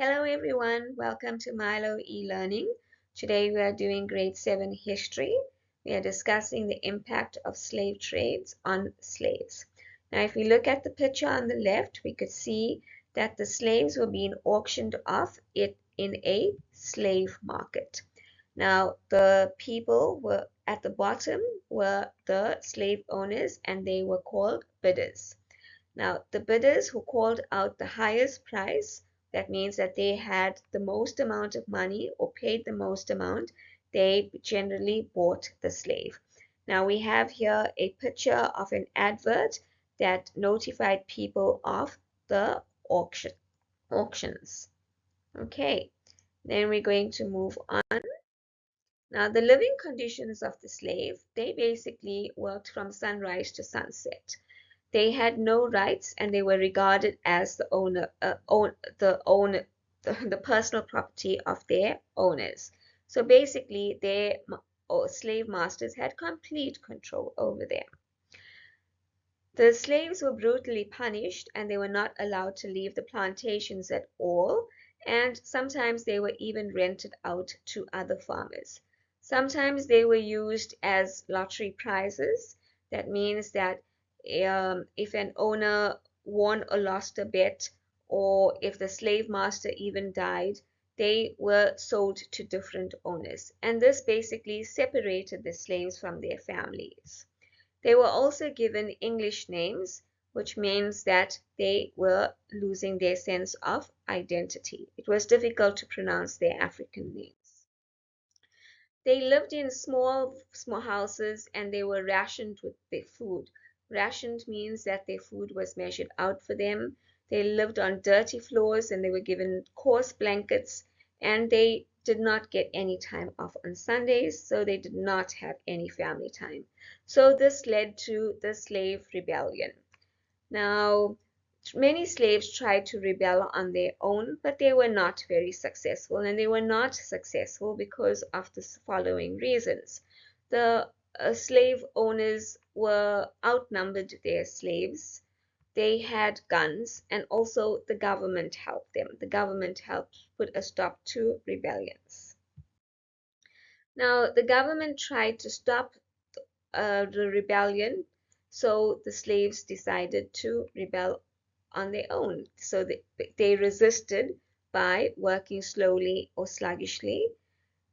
Hello everyone, welcome to Milo e-learning. Today we are doing grade 7 history. We are discussing the impact of slave trades on slaves. Now if we look at the picture on the left, we could see that the slaves were being auctioned off in a slave market. Now the people were at the bottom were the slave owners and they were called bidders. Now, the bidders who called out the highest price, that means that they had the most amount of money or paid the most amount, they generally bought the slave. Now, we have here a picture of an advert that notified people of the auctions. Okay, then we're going to move on. Now, the living conditions of the slave, they basically worked from sunrise to sunset. They had no rights and they were regarded as the personal property of their owners. So basically, their slave masters had complete control over them. The slaves were brutally punished and they were not allowed to leave the plantations at all, and sometimes they were even rented out to other farmers. Sometimes they were used as lottery prizes. That means that if an owner won or lost a bet, or if the slave master even died, they were sold to different owners. And this basically separated the slaves from their families. They were also given English names, which means that they were losing their sense of identity. It was difficult to pronounce their African names. They lived in small houses and they were rationed with their food. Rationed means that their food was measured out for them. They lived on dirty floors and they were given coarse blankets, and they did not get any time off on Sundays, so they did not have any family time. So this led to the slave rebellion. Now, many slaves tried to rebel on their own, but they were not very successful, and they were not successful because of the following reasons. The slave owners were outnumbered their slaves. They had guns, and also the government helped them. The government helped put a stop to rebellions. Now, the government tried to stop the rebellion, so the slaves decided to rebel on their own. So they resisted by working slowly or sluggishly.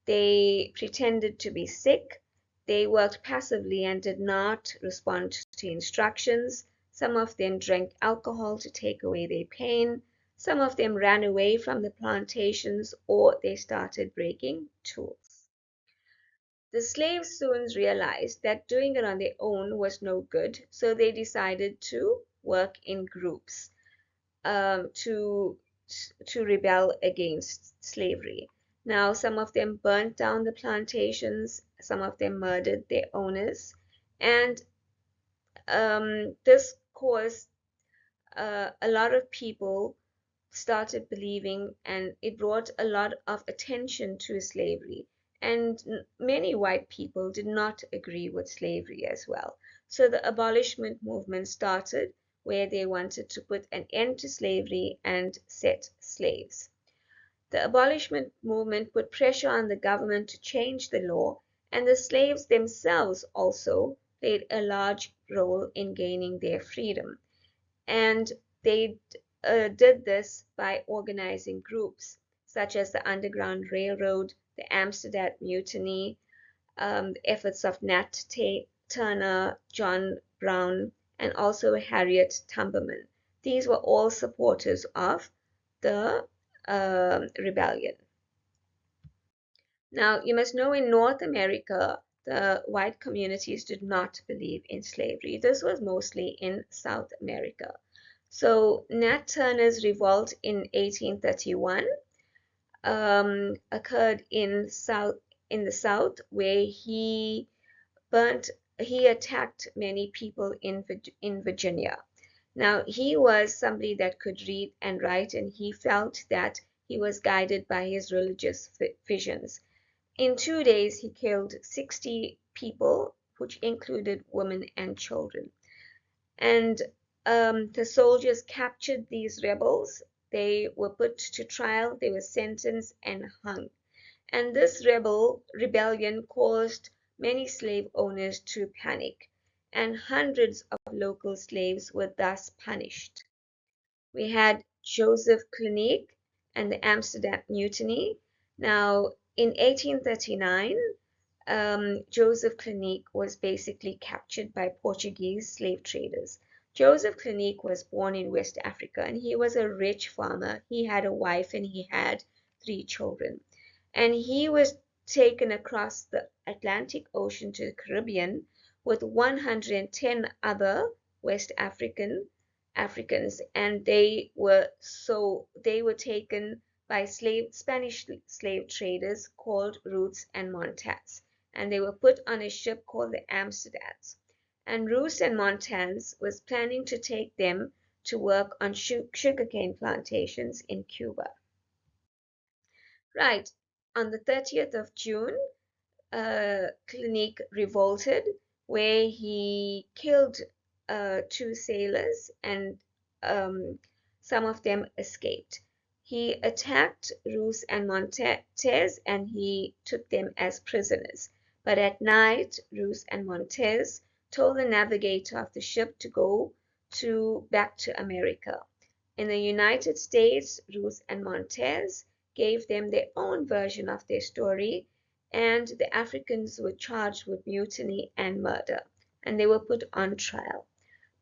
They pretended to be sick. They worked passively and did not respond to instructions. Some of them drank alcohol to take away their pain. Some of them ran away from the plantations, or they started breaking tools. The slaves soon realized that doing it on their own was no good, so they decided to work in groups to rebel against slavery. Now, some of them burnt down the plantations, some of them murdered their owners, and this caused a lot of people started believing, and it brought a lot of attention to slavery. And many white people did not agree with slavery as well. So the abolishment movement started, where they wanted to put an end to slavery and set slaves. The abolishment movement put pressure on the government to change the law, and the slaves themselves also played a large role in gaining their freedom. And they did this by organizing groups such as the Underground Railroad, the Amsterdam Mutiny, the efforts of Nat Turner, John Brown, and also Harriet Tubman. These were all supporters of the rebellion. Now, you must know in North America, the white communities did not believe in slavery. This was mostly in South America. So Nat Turner's revolt in 1831 occurred in the South, where he attacked many people in Virginia. Now, he was somebody that could read and write, and he felt that he was guided by his religious visions. In 2 days, he killed 60 people, which included women and children. And the soldiers captured these rebels they were put to trial, they were sentenced and hung. And this rebellion caused many slave owners to panic, and hundreds of local slaves were thus punished. We had Joseph Clinique and the Amsterdam Mutiny. Now, in 1839, Joseph Clinique was basically captured by Portuguese slave traders. Joseph Clinique was born in West Africa, and he was a rich farmer. He had a wife and he had 3 children. And he was taken across the Atlantic Ocean to the Caribbean with 110 other West Africans, and they were taken by Spanish slave traders called Roots and Montans, and they were put on a ship called the Amsterdams. And Roots and Montans was planning to take them to work on sugarcane plantations in Cuba. Right, on the 30th of June, Clinique revolted, where he killed 2 sailors, and some of them escaped. He attacked Rus and Montez, and he took them as prisoners. But at night, Rus and Montez told the navigator of the ship to go back to America. In the United States, Rus and Montez gave them their own version of their story, and the Africans were charged with mutiny and murder, and they were put on trial.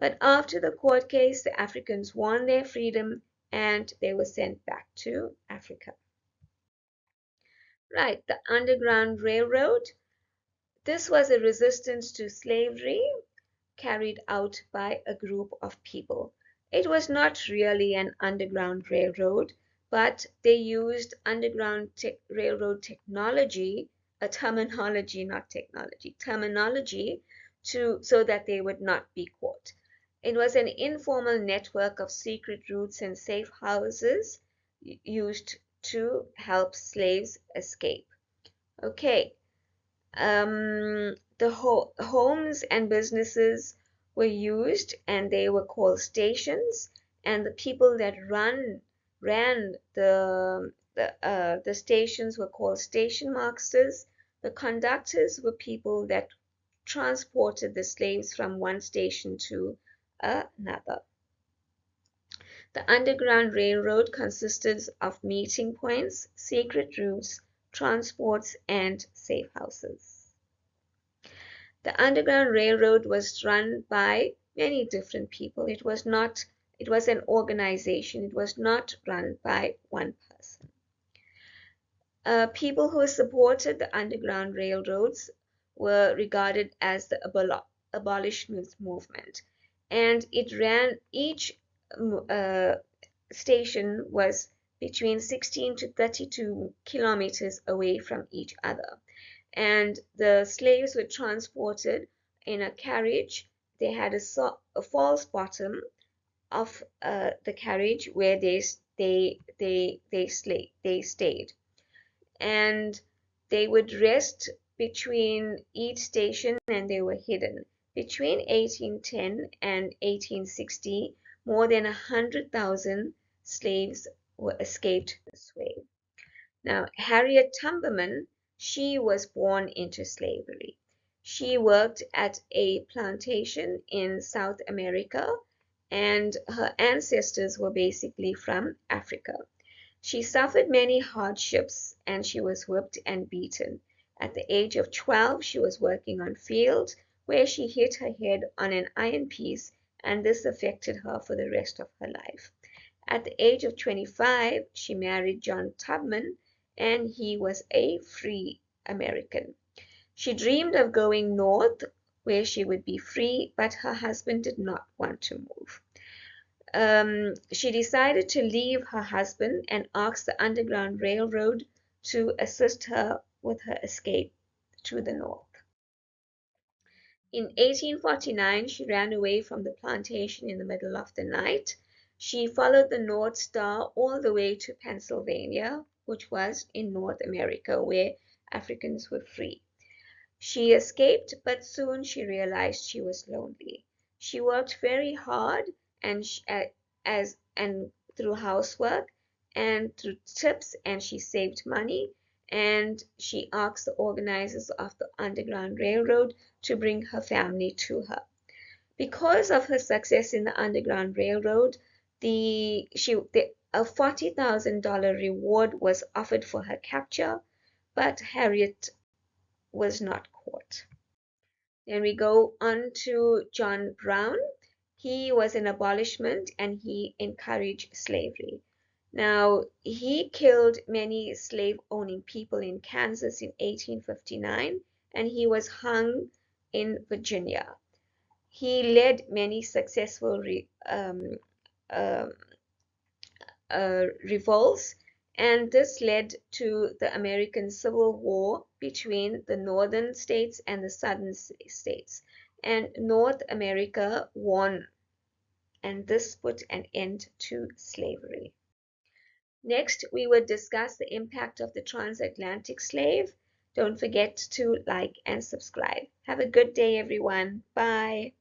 But after the court case, the Africans won their freedom and they were sent back to Africa. Right, the Underground Railroad. This was a resistance to slavery carried out by a group of people. It was not really an underground railroad, but they used underground railroad technology, a terminology, not technology, terminology, so that they would not be caught. It was an informal network of secret routes and safe houses used to help slaves escape. Okay, the homes and businesses were used, and they were called stations, and the people that ran the stations were called station masters. The conductors were people that transported the slaves from one station to another. The Underground Railroad consisted of meeting points, secret routes, transports, and safe houses. The Underground Railroad was run by many different people. It was an organization. It was not run by one person. People who supported the Underground Railroads were regarded as the abolitionist movement, and it ran each station was between 16 to 32 kilometers away from each other, and the slaves were transported in a carriage. They had a false bottom of the carriage where they stayed, and they would rest between each station, and they were hidden. Between 1810 and 1860, more than 100,000 slaves were escaped this way. Now, Harriet Tubman, she was born into slavery. She worked at a plantation in South America, and her ancestors were basically from Africa. She suffered many hardships, and she was whipped and beaten. At the age of 12, she was working on fields where she hit her head on an iron piece, and this affected her for the rest of her life. At the age of 25, she married John Tubman, and he was a free American. She dreamed of going north where she would be free, but her husband did not want to move. She decided to leave her husband and asked the Underground Railroad to assist her with her escape to the north. In 1849, she ran away from the plantation in the middle of the night. She followed the North Star all the way to Pennsylvania, which was in North America, where Africans were free. She escaped, but soon she realized she was lonely. She worked very hard, and through housework and through tips, and she saved money. And she asked the organizers of the Underground Railroad to bring her family to her. Because of her success in the Underground Railroad, a $40,000 reward was offered for her capture, but Harriet was not caught. Then we go on to John Brown. He was an abolishment and he encouraged slavery. Now, he killed many slave owning people in Kansas in 1859 and he was hung in Virginia. He led many successful uh, revolts, and this led to the American Civil War between the northern states and the southern states. And North America won, and this put an end to slavery. Next, we will discuss the impact of the transatlantic slave. Don't forget to like and subscribe. Have a good day, everyone. Bye.